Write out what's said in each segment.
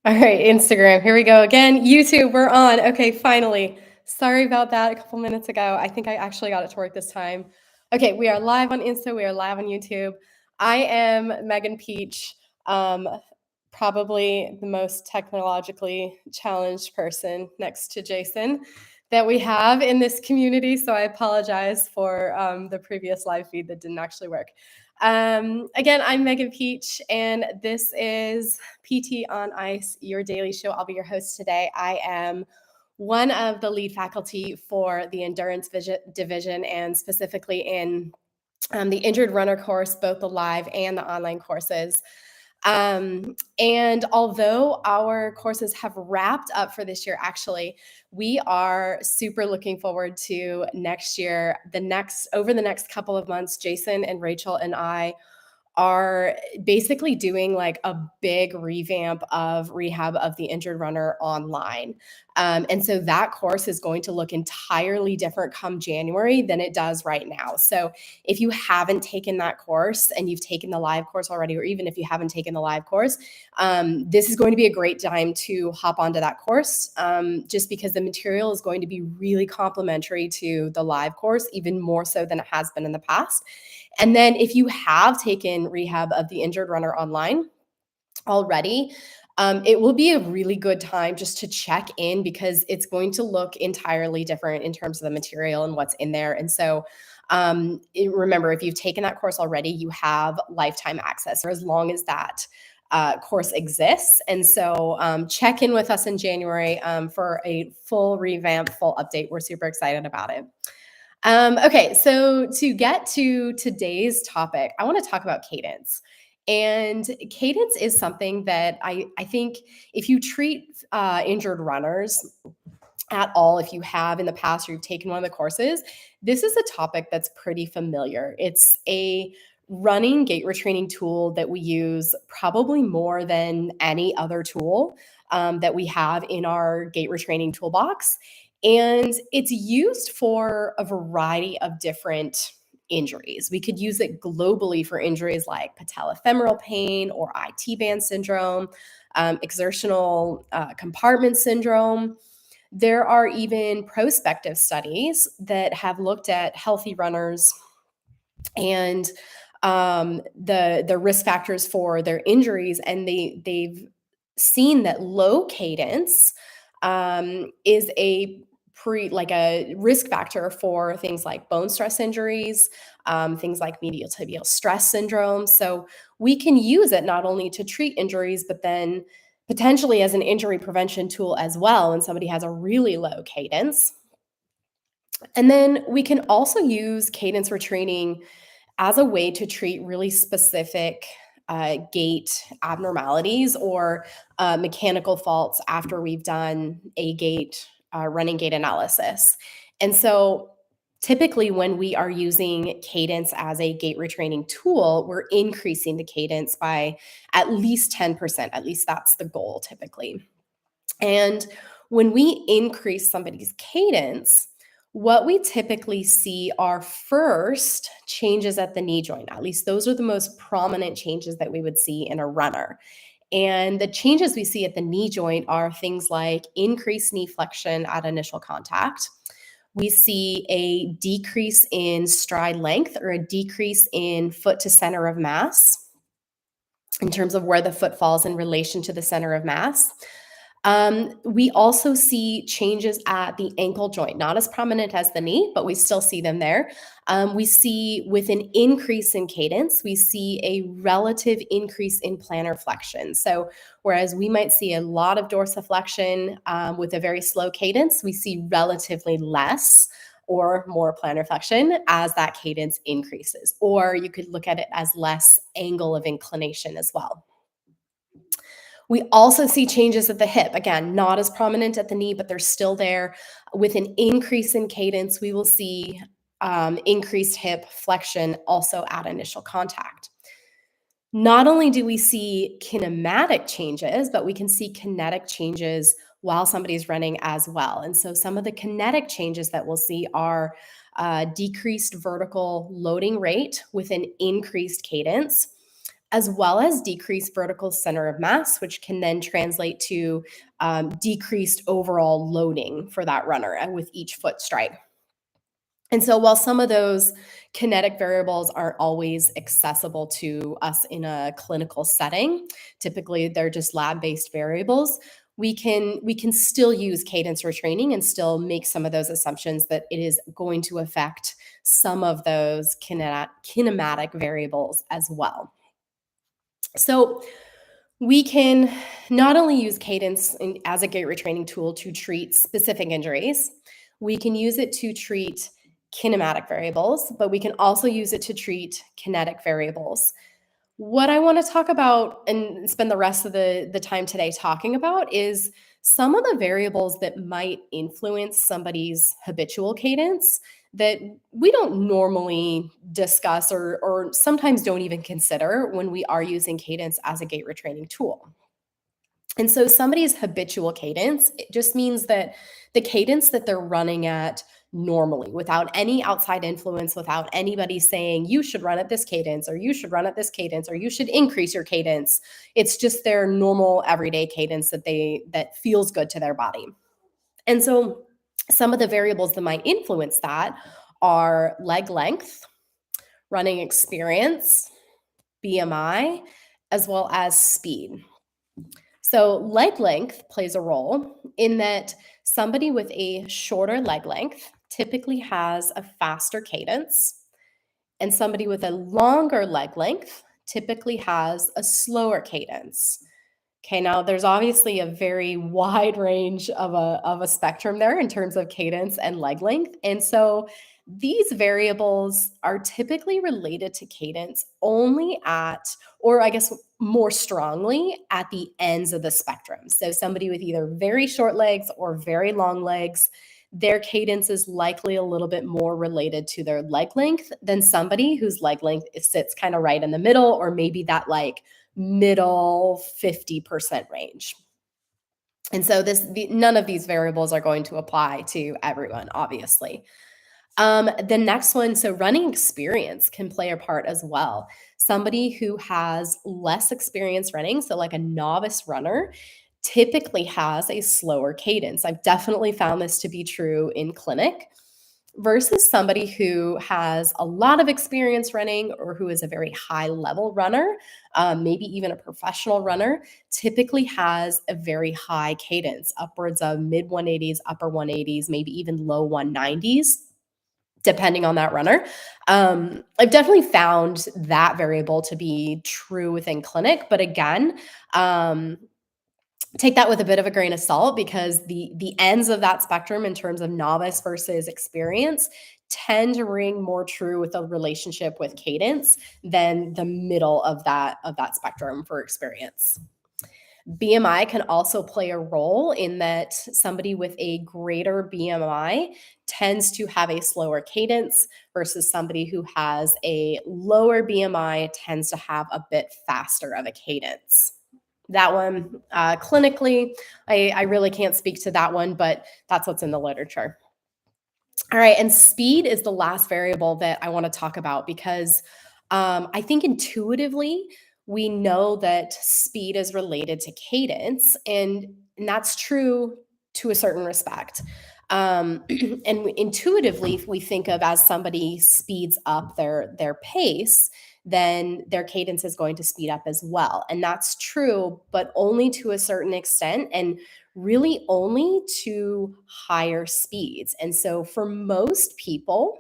All right, Instagram. Here we go again. YouTube, we're on. Okay, finally. Sorry about that a couple minutes ago. I think I actually got it to work this time. Okay, we are live on Insta. We are live on YouTube. I am Megan Peach, um, probably the most technologically challenged person next to Jason that we have in this community. So I apologize for the previous live feed that didn't actually work. Again, I'm Megan Peach, and this is PT on Ice, your daily show. I'll be your host today. I am one of the lead faculty for the endurance division, and specifically in the injured runner course, both the live and the online courses. And although our courses have wrapped up for this year, actually, we are super looking forward to next year. Over the next couple of months, Jason and Rachel and I are basically doing like a big revamp of rehab of the injured runner online. And so that course is going to look entirely different come January than it does right now. So if you haven't taken that course and you've taken the live course already, or even if you haven't taken the live course, this is going to be a great time to hop onto that course, just because the material is going to be really complementary to the live course, even more so than it has been in the past. And then if you have taken rehab of the injured runner online already, it will be a really good time just to check in because it's going to look entirely different in terms of the material and what's in there. And so remember, if you've taken that course already, you have lifetime access for as long as that course exists. And so check in with us in January for a full revamp, full update. We're super excited about it. Okay, so to get to today's topic, I want to talk about cadence. And cadence is something that I think if you treat injured runners at all, if you have in the past or you've taken one of the courses, this is a topic that's pretty familiar. It's a running gait retraining tool that we use probably more than any other tool that we have in our gait retraining toolbox. And it's used for a variety of different injuries. We could use it globally for injuries like patellofemoral pain or IT band syndrome, exertional compartment syndrome. There are even prospective studies that have looked at healthy runners and the risk factors for their injuries, and they've seen that low cadence is a risk factor for things like bone stress injuries, things like medial tibial stress syndrome. So we can use it not only to treat injuries, but then potentially as an injury prevention tool as well when somebody has a really low cadence. And then we can also use cadence retraining as a way to treat really specific gait abnormalities or mechanical faults after we've done a running gait analysis. And so typically when we are using cadence as a gait retraining tool, we're increasing the cadence by at least 10%. At least that's the goal typically. And when we increase somebody's cadence, what we typically see are first changes at the knee joint. At least those are the most prominent changes that we would see in a runner. And the changes we see at the knee joint are things like increased knee flexion at initial contact. We see a decrease in stride length or a decrease in foot to center of mass in terms of where the foot falls in relation to the center of mass. We also see changes at the ankle joint, not as prominent as the knee, but we still see them there. We see with an increase in cadence, we see a relative increase in plantar flexion. So whereas we might see a lot of dorsiflexion with a very slow cadence, we see relatively less or more plantar flexion as that cadence increases. Or you could look at it as less angle of inclination as well. We also see changes at the hip. Again, not as prominent at the knee, but they're still there. With an increase in cadence, we will see increased hip flexion also at initial contact. Not only do we see kinematic changes, but we can see kinetic changes while somebody's running as well. And so some of the kinetic changes that we'll see are decreased vertical loading rate with an increased cadence. as well as decreased vertical center of mass, which can then translate to decreased overall loading for that runner with each foot stride. And so while some of those kinetic variables aren't always accessible to us in a clinical setting, typically they're just lab-based variables, we can still use cadence retraining and still make some of those assumptions that it is going to affect some of those kinematic variables as well. So we can not only use cadence as a gait retraining tool to treat specific injuries, we can use it to treat kinematic variables, but we can also use it to treat kinetic variables. What I want to talk about and spend the rest of the time today talking about is some of the variables that might influence somebody's habitual cadence that we don't normally discuss or sometimes don't even consider when we are using cadence as a gait retraining tool. And so somebody's habitual cadence, it just means that the cadence that they're running at normally without any outside influence, without anybody saying you should run at this cadence or you should run at this cadence or you should increase your cadence. It's just their normal everyday cadence that feels good to their body. And so some of the variables that might influence that are leg length, running experience, BMI, as well as speed. So leg length plays a role in that somebody with a shorter leg length typically has a faster cadence, and somebody with a longer leg length typically has a slower cadence. Okay, now there's obviously a very wide range of a spectrum there in terms of cadence and leg length. And so these variables are typically related to cadence only at, or I guess more strongly at the ends of the spectrum. So somebody with either very short legs or very long legs, their cadence is likely a little bit more related to their leg length than somebody whose leg length sits kind of right in the middle, or maybe that like middle 50% range. And so none of these variables are going to apply to everyone, obviously. The next one, so running experience can play a part as well. Somebody who has less experience running, so like a novice runner, typically has a slower cadence. I've definitely found this to be true in clinic versus somebody who has a lot of experience running or who is a very high level runner, maybe even a professional runner, typically has a very high cadence, upwards of mid 180s, upper 180s, maybe even low 190s, depending on that runner. I've definitely found that variable to be true within clinic, but again, take that with a bit of a grain of salt because the ends of that spectrum in terms of novice versus experience tend to ring more true with a relationship with cadence than the middle of that spectrum for experience. BMI can also play a role in that somebody with a greater BMI tends to have a slower cadence versus somebody who has a lower BMI tends to have a bit faster of a cadence. That one, clinically, I really can't speak to that one, but that's what's in the literature. All right, and speed is the last variable that I want to talk about because I think intuitively we know that speed is related to cadence, and that's true to a certain respect. And intuitively, if we think of as somebody speeds up their pace, then their cadence is going to speed up as well. And that's true, but only to a certain extent and really only to higher speeds. And so for most people,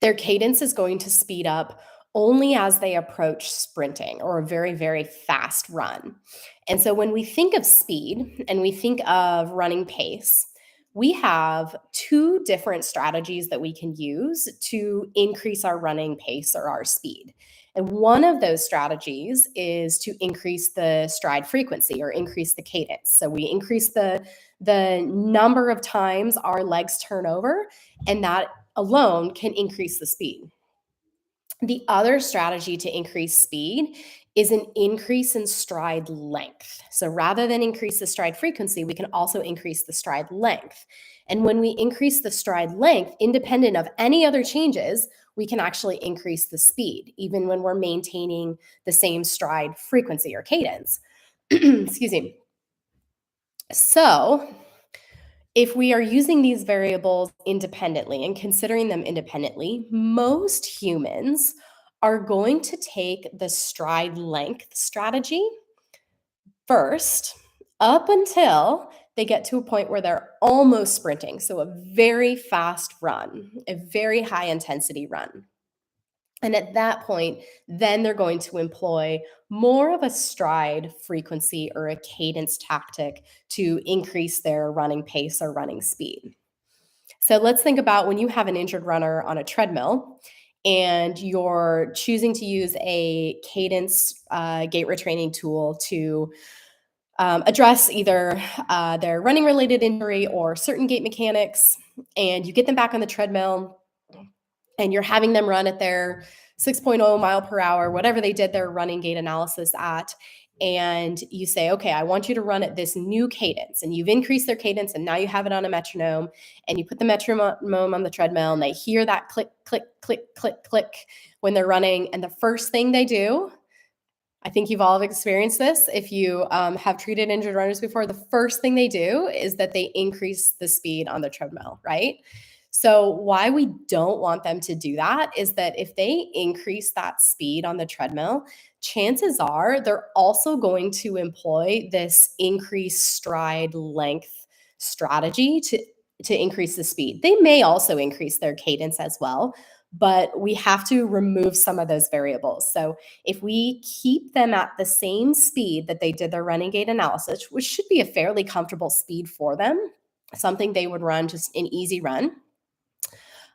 their cadence is going to speed up only as they approach sprinting or a very, very fast run. And so when we think of speed and we think of running pace, we have two different strategies that we can use to increase our running pace or our speed. And one of those strategies is to increase the stride frequency or increase the cadence. So we increase the number of times our legs turn over, and that alone can increase the speed. The other strategy to increase speed is an increase in stride length. So rather than increase the stride frequency, we can also increase the stride length. And when we increase the stride length, independent of any other changes, we can actually increase the speed, even when we're maintaining the same stride frequency or cadence. Excuse me. So, if we are using these variables independently and considering them independently, most humans are going to take the stride length strategy first up until they get to a point where they're almost sprinting. So, a very fast run, a very high intensity run. And at that point, then they're going to employ more of a stride frequency or a cadence tactic to increase their running pace or running speed. So let's think about when you have an injured runner on a treadmill and you're choosing to use a cadence gait retraining tool to address either their running related injury or certain gait mechanics, and you get them back on the treadmill and you're having them run at their 6.0 mile per hour, whatever they did their running gait analysis at. And you say, okay, I want you to run at this new cadence. And you've increased their cadence and now you have it on a metronome. And you put the metronome on the treadmill and they hear that click, click, click, click, click when they're running. And the first thing they do, I think you've all experienced this. If you have treated injured runners before, the first thing they do is that they increase the speed on the treadmill, right? So why we don't want them to do that is that if they increase that speed on the treadmill, chances are they're also going to employ this increased stride length strategy to increase the speed. They may also increase their cadence as well, but we have to remove some of those variables. So if we keep them at the same speed that they did their running gait analysis, which should be a fairly comfortable speed for them, something they would run just an easy run,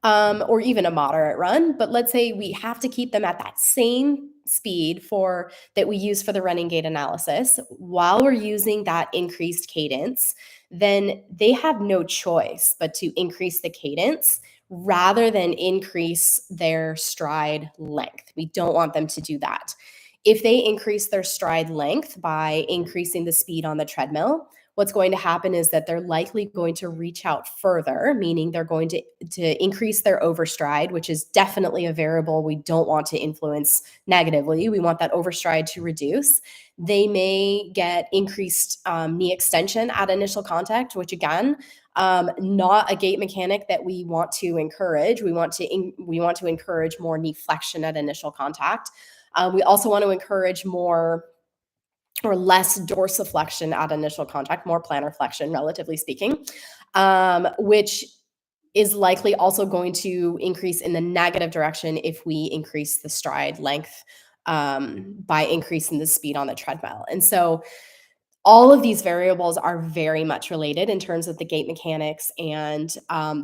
or even a moderate run. But let's say we have to keep them at that same speed for that we use for the running gait analysis while we're using that increased cadence, then they have no choice but to increase the cadence rather than increase their stride length. We don't want them to do that. If they increase their stride length by increasing the speed on the treadmill, what's going to happen is that they're likely going to reach out further, meaning they're going to increase their overstride, which is definitely a variable we don't want to influence negatively. We want that overstride to reduce. They may get increased knee extension at initial contact, which again, not a gait mechanic that we want to encourage. We want to encourage more knee flexion at initial contact. We also want to encourage more or less dorsiflexion at initial contact, more plantar flexion, relatively speaking, which is likely also going to increase in the negative direction if we increase the stride length by increasing the speed on the treadmill. And so all of these variables are very much related in terms of the gait mechanics and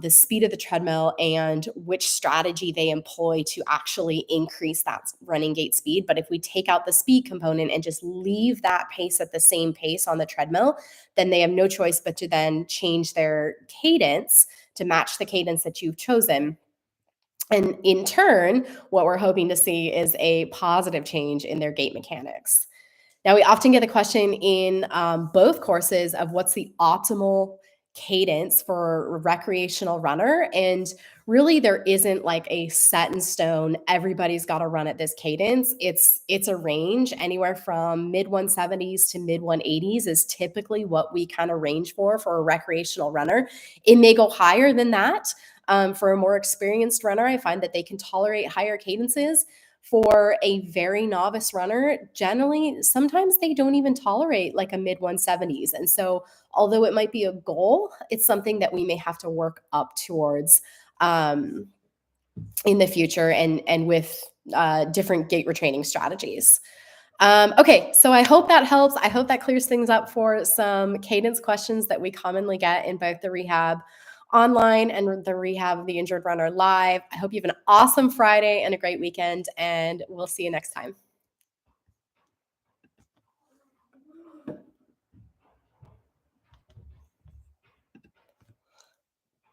the speed of the treadmill and which strategy they employ to actually increase that running gait speed. But if we take out the speed component and just leave that pace at the same pace on the treadmill, then they have no choice but to then change their cadence to match the cadence that you've chosen. And in turn, what we're hoping to see is a positive change in their gait mechanics. Now, we often get the question in both courses of what's the optimal cadence for a recreational runner. And really, there isn't like a set in stone, everybody's got to run at this cadence. It's a range anywhere from mid 170s to mid 180s is typically what we kind of range for a recreational runner. It may go higher than that. For a more experienced runner, I find that they can tolerate higher cadences. For a very novice runner, generally, sometimes they don't even tolerate like a mid 170s. And so, although it might be a goal, it's something that we may have to work up towards in the future and with different gait retraining strategies. Okay, so I hope that helps. I hope that clears things up for some cadence questions that we commonly get in both the rehab online and the rehab of the injured runner live. I hope you have an awesome Friday and a great weekend, and we'll see you next time.